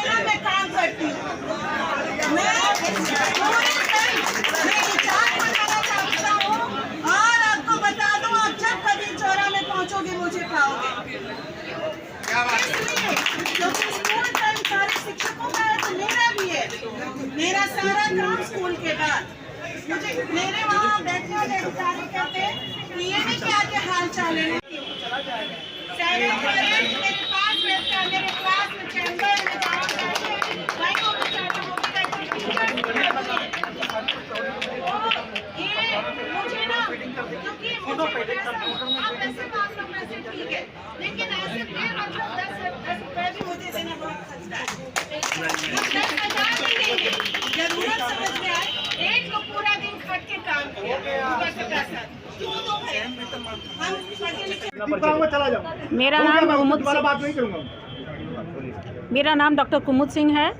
में ना मैं काम करती हूँ। मैं पूरे टाइम मैं इंचार्ज बनाना चाहता हूँ और आपको बता दूँ, आप जब कभी चौरा में पहुँचोगे मुझे पाओगे। इसलिए क्योंकि स्कूल टाइम सारे शिक्षकों का है तो मेरा भी है। मेरा सारा काम स्कूल के बाद मुझे मेरे वहाँ बैठने वाले अधिकारी कहते हैं कि ये भी क्या के हाल चाल है। मेरे पास बैठता है, मेरे क्लास में चैम्बर में जाओ भाई को भी चाहता हूँ कि ये मुझे ना क्योंकि आप ऐसे बात लो वैसे ठीक है, लेकिन ऐसे मतलब 10 रुपए भी मुझे देना बहुत खर्चा है। 10,000 भी देंगे, जरूरत समझ में आए। एक को पूरा दिन खट के काम किया, पैसा क्यों दो भाई? हम मेरा नाम डॉक्टर कुमुद सिंह है।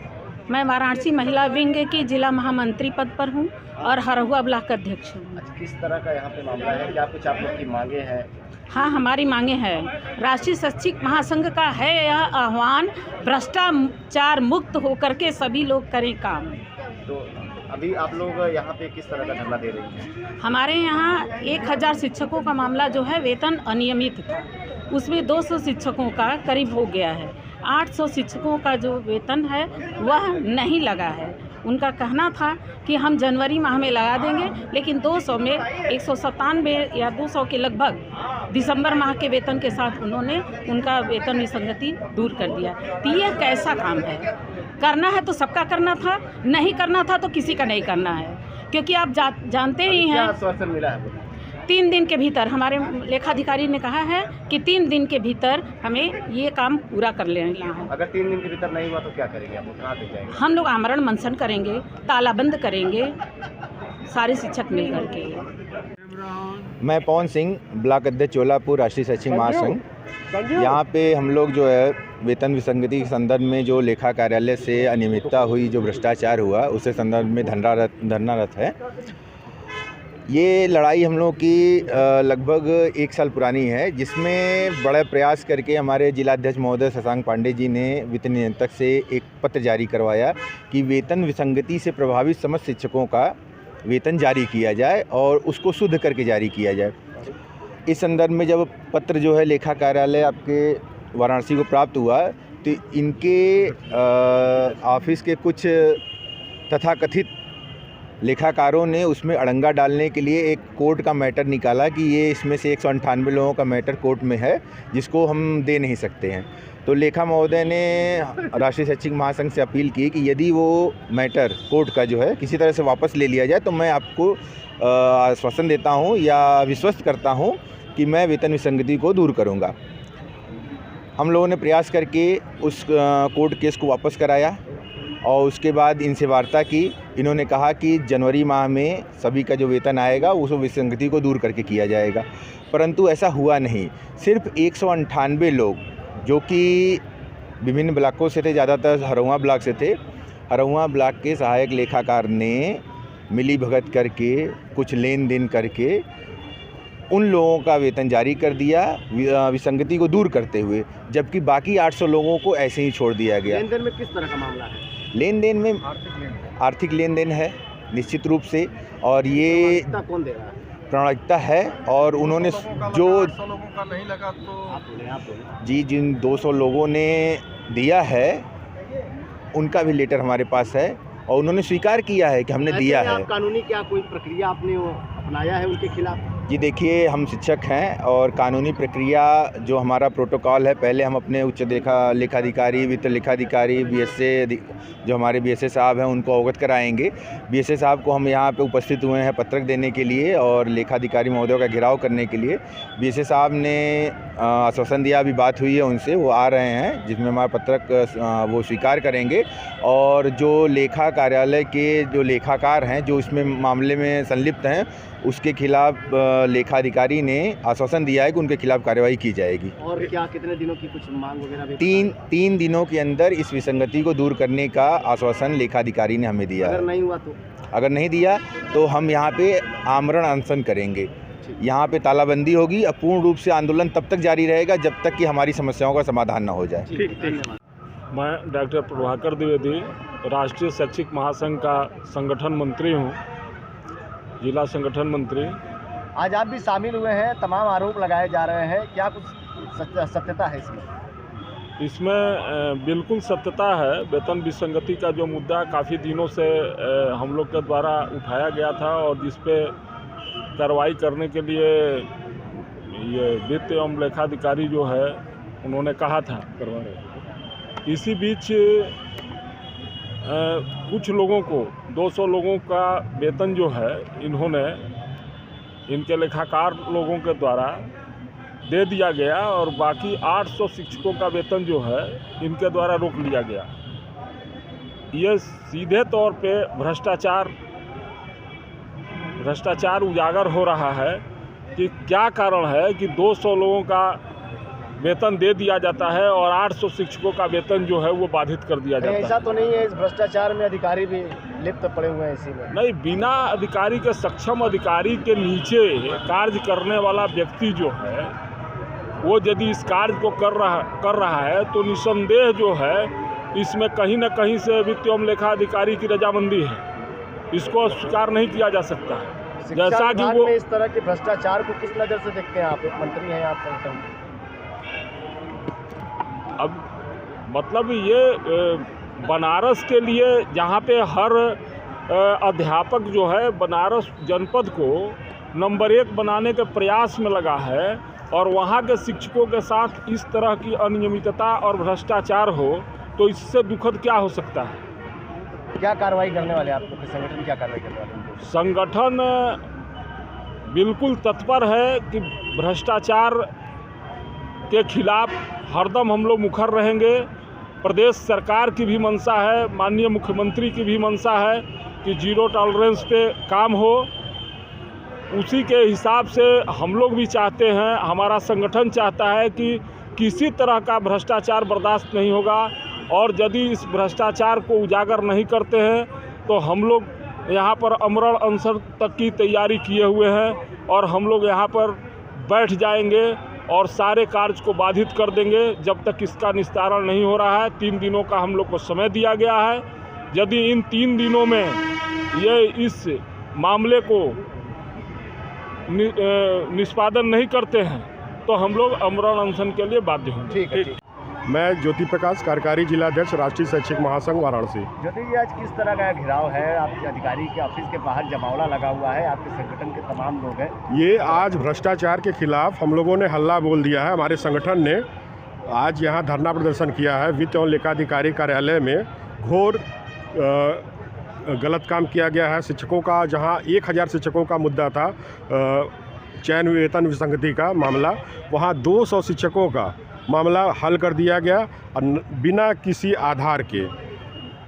मैं वाराणसी महिला विंग की जिला महामंत्री पद पर हूँ और हरहुआ ब्लॉक अध्यक्ष हूँ। किस तरह का यहाँ पे मामला है? क्या कुछ आप लोग की मांगे हैं? हाँ, हमारी मांगे हैं। राष्ट्रीय शैक्षिक महासंघ का है यह आह्वान, भ्रष्टाचार मुक्त होकर के सभी लोग करें काम। तो अभी आप लोग यहाँ पे किस तरह का धरना दे रही हैं? हमारे यहाँ 1000 शिक्षकों का मामला जो है वेतन अनियमित था, उसमें 200 शिक्षकों का करीब हो गया है। 800 शिक्षकों का जो वेतन है वह नहीं लगा है। उनका कहना था कि हम जनवरी माह में लगा देंगे, लेकिन 200 में 197 या 200 के लगभग दिसंबर माह के वेतन के साथ उन्होंने उनका वेतन विसंगति दूर कर दिया। तो यह कैसा काम है? करना है तो सबका करना था, नहीं करना था तो किसी का नहीं करना है, क्योंकि आप जानते ही हैं। आश्वासन मिला है? 3 दिन के भीतर हमारे लेखाधिकारी ने कहा है कि 3 दिन के भीतर हमें ये काम पूरा कर लेना है। अगर 3 दिन के भीतर नहीं हुआ तो क्या करेंगे? आप कहाँ पे जाएंगे? हम लोग आमरण अनशन करेंगे, तालाबंद करेंगे, सारे शिक्षक मिल करके। मैं पवन सिंह, ब्लॉक अध्यक्ष चोलापुर, राष्ट्रीय शैक्षिक महासंघ। यहाँ पे हम लोग जो है वेतन विसंगति के संदर्भ में जो लेखा कार्यालय से अनियमितता हुई, जो भ्रष्टाचार हुआ, उसके संदर्भ में धरनारत है। ये लड़ाई हम लोग की लगभग 1 साल पुरानी है, जिसमें बड़ा प्रयास करके हमारे जिलाध्यक्ष महोदय शशांक पांडे जी ने वित्त नियंत्रक से एक पत्र जारी करवाया कि वेतन विसंगति से प्रभावित समस्त शिक्षकों का वेतन जारी किया जाए और उसको शुद्ध करके जारी किया जाए। इस संदर्भ में जब पत्र जो है लेखा कार्यालय आपके वाराणसी को प्राप्त हुआ, तो इनके ऑफिस के कुछ तथाकथित लेखाकारों ने उसमें अड़ंगा डालने के लिए एक कोर्ट का मैटर निकाला कि ये इसमें से 198 लोगों का मैटर कोर्ट में है, जिसको हम दे नहीं सकते हैं। तो लेखा महोदय ने राष्ट्रीय शैक्षिक महासंघ से अपील की कि यदि वो मैटर कोर्ट का जो है किसी तरह से वापस ले लिया जाए तो मैं आपको आश्वासन देता हूँ या विश्वस्त करता हूँ कि मैं वेतन विसंगति को दूर करूँगा। हम लोगों ने प्रयास करके उस कोर्ट केस को वापस कराया और उसके बाद इनसे वार्ता की। इन्होंने कहा कि जनवरी माह में सभी का जो वेतन आएगा उस विसंगति को दूर करके किया जाएगा, परंतु ऐसा हुआ नहीं। सिर्फ 198 लोग जो कि विभिन्न ब्लॉकों से थे, ज़्यादातर हरहुआ ब्लॉक से थे, हरहुआ ब्लॉक के सहायक लेखाकार ने मिली भगत करके कुछ लेन देन करके उन लोगों का वेतन जारी कर दिया विसंगति को दूर करते हुए, जबकि बाकी 800 लोगों को ऐसे ही छोड़ दिया गया। लेन देन में किस तरह का मामला है? लेन देन में आर्थिक लेन देन है निश्चित रूप से, और ये कौन दे रहा है? प्रामाणिकता है। और उन्होंने जो लोगों का नहीं लगा तो जी जिन 200 लोगों ने दिया है उनका भी लेटर हमारे पास है और उन्होंने स्वीकार किया है कि हमने दिया है। कानूनी क्या कोई प्रक्रिया आपने अपनाया है उनके खिलाफ? जी देखिए, हम शिक्षक हैं और कानूनी प्रक्रिया जो हमारा प्रोटोकॉल है, पहले हम अपने उच्च लेखाधिकारी, वित्त लेखाधिकारी, बीएसए जो हमारे बीएसए साहब हैं उनको अवगत कराएंगे। बीएसए साहब को हम यहाँ पे उपस्थित हुए हैं पत्रक देने के लिए और लेखाधिकारी महोदय का घेराव करने के लिए। बीएसए साहब ने आश्वासन दिया, अभी बात हुई है उनसे, वो आ रहे हैं, जिसमें हमारा पत्रक वो स्वीकार करेंगे। और जो लेखा कार्यालय के जो लेखाकार हैं जो इसमें मामले में संलिप्त हैं, उसके खिलाफ लेखाधिकारी ने आश्वासन दिया है कि उनके खिलाफ कार्रवाई की जाएगी। और क्या कितने दिनों की कुछ मांग वगैरह भी? तीन दिनों के अंदर इस विसंगति को दूर करने का आश्वासन लेखाधिकारी ने हमें दिया। अगर नहीं हुआ तो? अगर नहीं दिया तो हम यहाँ पे आमरण अनशन करेंगे, यहाँ पे तालाबंदी होगी। अब पूर्ण रूप से आंदोलन तब तक जारी रहेगा जब तक कि हमारी समस्याओं का समाधान न हो जाए। धन्यवाद। मैं डॉक्टर प्रभाकर द्विवेदी राष्ट्रीय शैक्षिक महासंघ का संगठन मंत्री हूँ, जिला संगठन मंत्री। आज आप भी शामिल हुए हैं, तमाम आरोप लगाए जा रहे हैं, क्या कुछ सत्यता है इसमें? इसमें बिल्कुल सत्यता है। वेतन विसंगति का जो मुद्दा काफ़ी दिनों से हम लोग के द्वारा उठाया गया था और जिस पे कार्रवाई करने के लिए ये वित्त एवं लेखाधिकारी जो है उन्होंने कहा था करवा रहे। इसी बीच कुछ लोगों को 200 लोगों का वेतन जो है इन्होंने इनके लेखाकार लोगों के द्वारा दे दिया गया और बाकी 800 शिक्षकों का वेतन जो है इनके द्वारा रोक लिया गया। ये सीधे तौर पे भ्रष्टाचार उजागर हो रहा है कि क्या कारण है कि 200 लोगों का वेतन दे दिया जाता है और 800 शिक्षकों का वेतन जो है वो बाधित कर दिया जाता है। ऐसा तो नहीं है इस भ्रष्टाचार में अधिकारी भी लिप्त पड़े हुए हैं इसी में? नहीं, बिना अधिकारी के, सक्षम अधिकारी के नीचे कार्य करने वाला व्यक्ति जो है वो यदि इस कार्य को कर रहा है तो निसंदेह जो है इसमें कहीं न कहीं से वित्त एवं लेखा अधिकारी की रजामंदी है। इसको स्वीकार नहीं किया जा सकता है। जैसा कि वो इस तरह के भ्रष्टाचार को किस नज़र से देखते हैं आप? एक मंत्री हैं आप संगठन। अब मतलब ये बनारस के लिए जहाँ पे हर अध्यापक जो है बनारस जनपद को नंबर 1 बनाने के प्रयास में लगा है और वहाँ के शिक्षकों के साथ इस तरह की अनियमितता और भ्रष्टाचार हो तो इससे दुखद क्या हो सकता है? क्या कार्रवाई करने वाले आप लोग? संगठन क्या कार्रवाई करने वाले? संगठन बिल्कुल तत्पर है कि भ्रष्टाचार के खिलाफ हरदम हम लोग मुखर रहेंगे। प्रदेश सरकार की भी मंशा है, माननीय मुख्यमंत्री की भी मंशा है कि जीरो टॉलरेंस पे काम हो। उसी के हिसाब से हम लोग भी चाहते हैं, हमारा संगठन चाहता है कि किसी तरह का भ्रष्टाचार बर्दाश्त नहीं होगा और यदि इस भ्रष्टाचार को उजागर नहीं करते हैं तो हम लोग यहाँ पर आमरण अनशन तक की तैयारी किए हुए हैं और हम लोग यहाँ पर बैठ जाएंगे और सारे कार्य को बाधित कर देंगे जब तक इसका निस्तारण नहीं हो रहा है। 3 दिनों का हम लोग को समय दिया गया है। यदि इन 3 दिनों में ये इस मामले को निष्पादन नहीं करते हैं तो हम लोग आमरण अनशन के लिए बाध्य होंगे। ठीक है। मैं ज्योति प्रकाश, कार्यकारी जिलाध्यक्ष राष्ट्रीय शैक्षिक महासंघ वाराणसी। ज्योति जी, आज किस तरह का घेराव है? आपके अधिकारी के ऑफिस के बाहर जमावड़ा लगा हुआ है, आपके संगठन के तमाम लोग हैं। ये आज भ्रष्टाचार के खिलाफ हम लोगों ने हल्ला बोल दिया है। हमारे संगठन ने आज यहाँ धरना प्रदर्शन किया है। वित्त एवं लेखाधिकारी कार्यालय में घोर गलत काम किया गया है। शिक्षकों का, जहाँ 1000 शिक्षकों का मुद्दा था, चयन वेतन विसंगति का मामला, वहाँ 200 शिक्षकों का मामला हल कर दिया गया और बिना किसी आधार के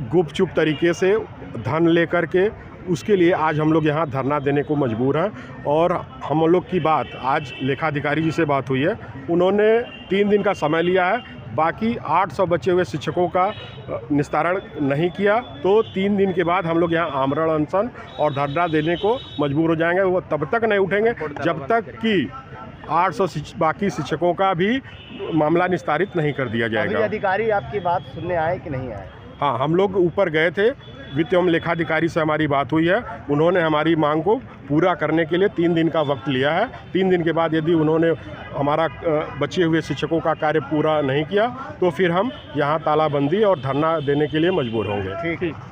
गुपचुप तरीके से धन लेकर के। उसके लिए आज हम लोग यहाँ धरना देने को मजबूर हैं और हम लोग की बात आज लेखाधिकारी जी से बात हुई है। उन्होंने 3 दिन का समय लिया है, बाकी 800 बचे हुए शिक्षकों का निस्तारण नहीं किया तो 3 दिन के बाद हम लोग यहाँ आमरण अनशन और धरना देने को मजबूर हो जाएंगे। वो तब तक नहीं उठेंगे जब तक कि 800 बाकी शिक्षकों का भी मामला निस्तारित नहीं कर दिया जाएगा। अभी अधिकारी आपकी बात सुनने आए कि नहीं आए? हाँ, हम लोग ऊपर गए थे, वित्त एवं लेखाधिकारी से हमारी बात हुई है। उन्होंने हमारी मांग को पूरा करने के लिए 3 दिन का वक्त लिया है। 3 दिन के बाद यदि उन्होंने हमारा बचे हुए शिक्षकों का कार्य पूरा नहीं किया तो फिर हम यहाँ तालाबंदी और धरना देने के लिए मजबूर होंगे। ठीक है।